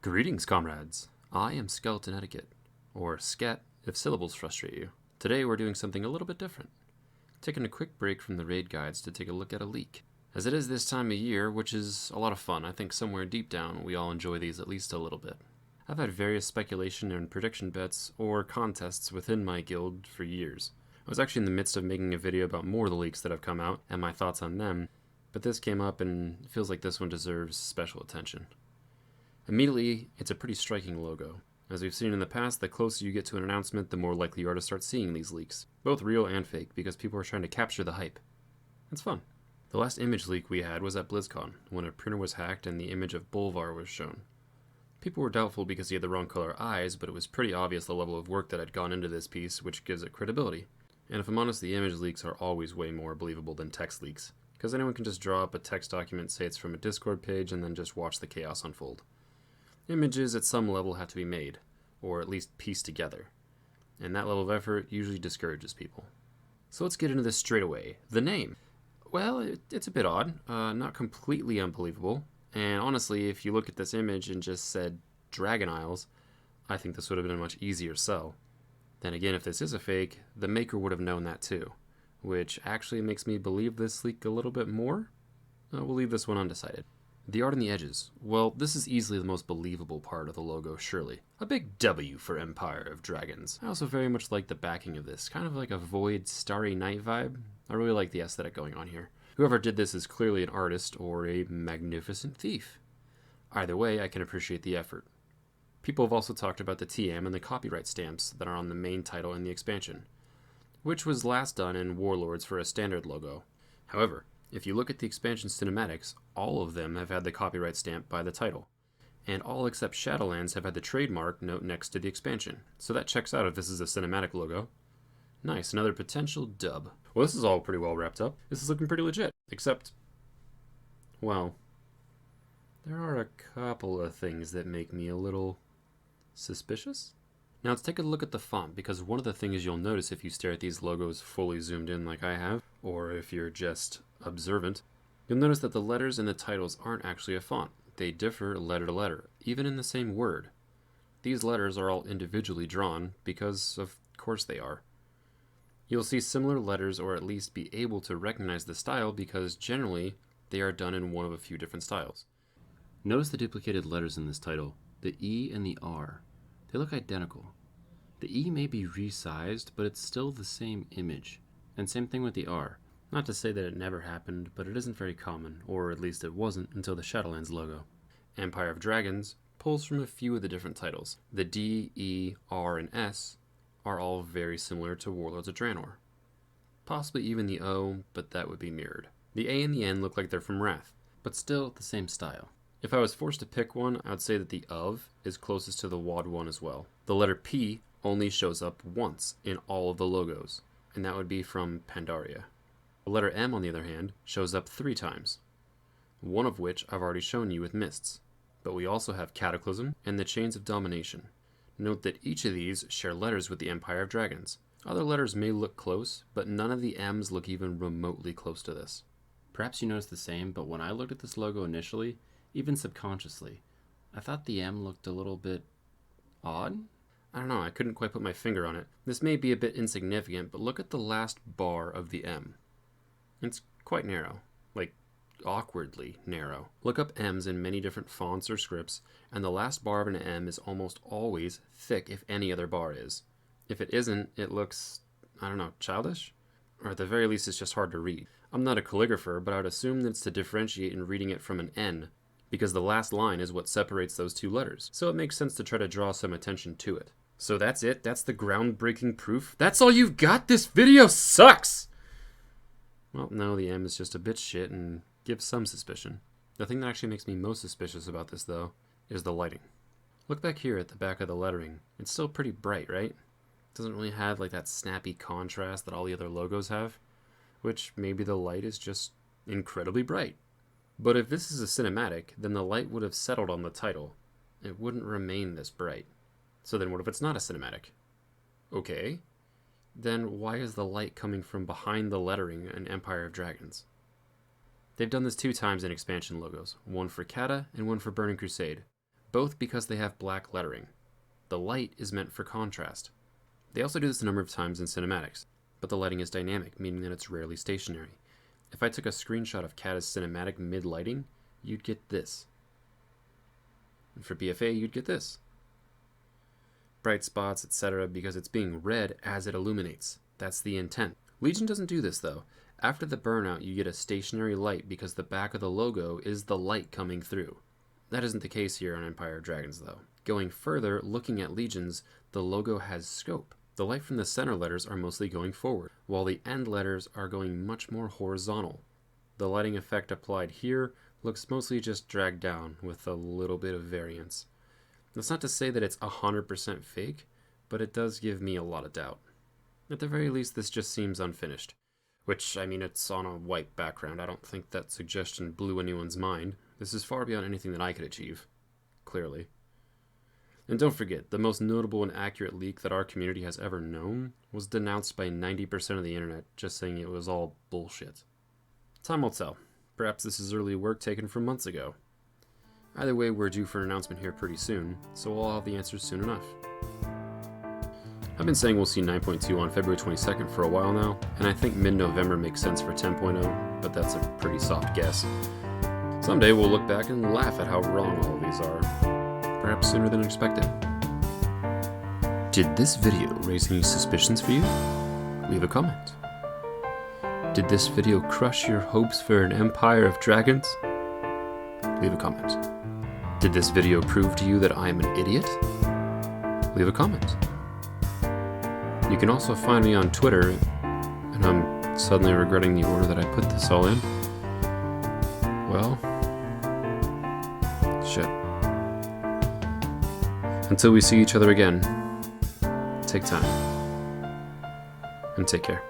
Greetings, comrades. I am Skeleton Etiquette, or Sket if syllables frustrate you. Today we're doing something a little bit different. Taking a quick break from the raid guides to take a look at a leak. As it is this time of year, which is a lot of fun, I think somewhere deep down we all enjoy these at least a little bit. I've had various speculation and prediction bets or contests within my guild for years. I was actually in the midst of making a video about more of the leaks that have come out and my thoughts on them, but this came up and it feels like this one deserves special attention. Immediately, it's a pretty striking logo. As we've seen in the past, the closer you get to an announcement, the more likely you are to start seeing these leaks. Both real and fake, because people are trying to capture the hype. It's fun. The last image leak we had was at BlizzCon, when a printer was hacked and the image of Bolvar was shown. People were doubtful because he had the wrong color eyes, but it was pretty obvious the level of work that had gone into this piece, which gives it credibility. And if I'm honest, the image leaks are always way more believable than text leaks, because anyone can just draw up a text document, say it's from a Discord page, and then just watch the chaos unfold. Images at some level have to be made, or at least pieced together, and that level of effort usually discourages people. So let's get into this straight away. The name. Well, it's a bit odd, not completely unbelievable, and honestly, if you look at this image and just said Dragon Isles, I think this would have been a much easier sell. Then again, if this is a fake, the maker would have known that too, which actually makes me believe this leak a little bit more. We'll leave this one undecided. The art on the edges. Well, this is easily the most believable part of the logo, surely. A big W for Empire of Dragons. I also very much like the backing of this, kind of like a Void Starry Night vibe. I really like the aesthetic going on here. Whoever did this is clearly an artist or a magnificent thief. Either way, I can appreciate the effort. People have also talked about the TM and the copyright stamps that are on the main title in the expansion, which was last done in Warlords for a standard logo. However, if you look at the expansion cinematics, all of them have had the copyright stamp by the title, and all except Shadowlands have had the trademark note next to the expansion, so that checks out if this is a cinematic logo. Nice, another potential dub. Well, this is all pretty well wrapped up. This is looking pretty legit, except, well, there are a couple of things that make me a little suspicious. Now let's take a look at the font, because one of the things you'll notice if you stare at these logos fully zoomed in like I have, or if you're just observant, you'll notice that the letters in the titles aren't actually a font. They differ letter to letter, even in the same word. These letters are all individually drawn, because of course they are. You'll see similar letters, or at least be able to recognize the style, because generally they are done in one of a few different styles. Notice the duplicated letters in this title, the E and the R. They look identical. The E may be resized, but it's still the same image. And same thing with the R. Not to say that it never happened, but it isn't very common, or at least it wasn't until the Shadowlands logo. Empire of Dragons pulls from a few of the different titles. The D, E, R, and S are all very similar to Warlords of Draenor. Possibly even the O, but that would be mirrored. The A and the N look like they're from Wrath, but still the same style. If I was forced to pick one, I would say that the of is closest to the WoD one as well. The letter P only shows up once in all of the logos, and that would be from Pandaria. The letter M, on the other hand, shows up 3 times, one of which I've already shown you with Mists, but we also have Cataclysm and the Chains of Domination. Note that each of these share letters with the Empire of Dragons. Other letters may look close, but none of the M's look even remotely close to this. Perhaps you noticed the same, but when I looked at this logo initially, even subconsciously, I thought the M looked a little bit odd? I don't know, I couldn't quite put my finger on it. This may be a bit insignificant, but look at the last bar of the M. It's quite narrow, like awkwardly narrow. Look up M's in many different fonts or scripts, and the last bar of an M is almost always thick if any other bar is. If it isn't, it looks, I don't know, childish? Or at the very least, it's just hard to read. I'm not a calligrapher, but I would assume that it's to differentiate in reading it from an N, because the last line is what separates those 2 letters, so it makes sense to try to draw some attention to it. So that's it? That's the groundbreaking proof? That's all you've got? This video sucks! Well, no, the M is just a bit shit and gives some suspicion. The thing that actually makes me most suspicious about this, though, is the lighting. Look back here at the back of the lettering. It's still pretty bright, right? It doesn't really have like that snappy contrast that all the other logos have, which maybe the light is just incredibly bright. But if this is a cinematic, then the light would have settled on the title. It wouldn't remain this bright. So then what if it's not a cinematic? Okay. Then why is the light coming from behind the lettering in Empire of Dragons? They've done this 2 times in expansion logos, one for Kata and one for Burning Crusade. both because they have black lettering. The light is meant for contrast. They also do this a number of times in cinematics, but the lighting is dynamic, meaning that it's rarely stationary. If I took a screenshot of Kata's cinematic mid-lighting, you'd get this. And for BFA, you'd get this. Bright spots, etc., because it's being read as it illuminates. That's the intent. Legion doesn't do this, though. After the burnout, you get a stationary light because the back of the logo is the light coming through. That isn't the case here on Empire of Dragons, though. Going further, looking at Legions, the logo has scope. The light from the center letters are mostly going forward, while the end letters are going much more horizontal. The lighting effect applied here looks mostly just dragged down with a little bit of variance. That's not to say that it's 100% fake, but it does give me a lot of doubt. At the very least, this just seems unfinished. Which, I mean, it's on a white background. I don't think that suggestion blew anyone's mind. This is far beyond anything that I could achieve. Clearly. And don't forget, the most notable and accurate leak that our community has ever known was denounced by 90% of the internet, just saying it was all bullshit. Time will tell. Perhaps this is early work taken from months ago. Either way, we're due for an announcement here pretty soon, so we'll all have the answers soon enough. I've been saying we'll see 9.2 on February 22nd for a while now, and I think mid-November makes sense for 10.0, but that's a pretty soft guess. Someday we'll look back and laugh at how wrong all of these are, perhaps sooner than expected. Did this video raise any suspicions for you? Leave a comment. Did this video crush your hopes for an Empire of Dragons? Leave a comment. Did this video prove to you that I am an idiot? Leave a comment. You can also find me on Twitter, and I'm suddenly regretting the order that I put this all in. Well, shit. Until we see each other again, take time, and take care.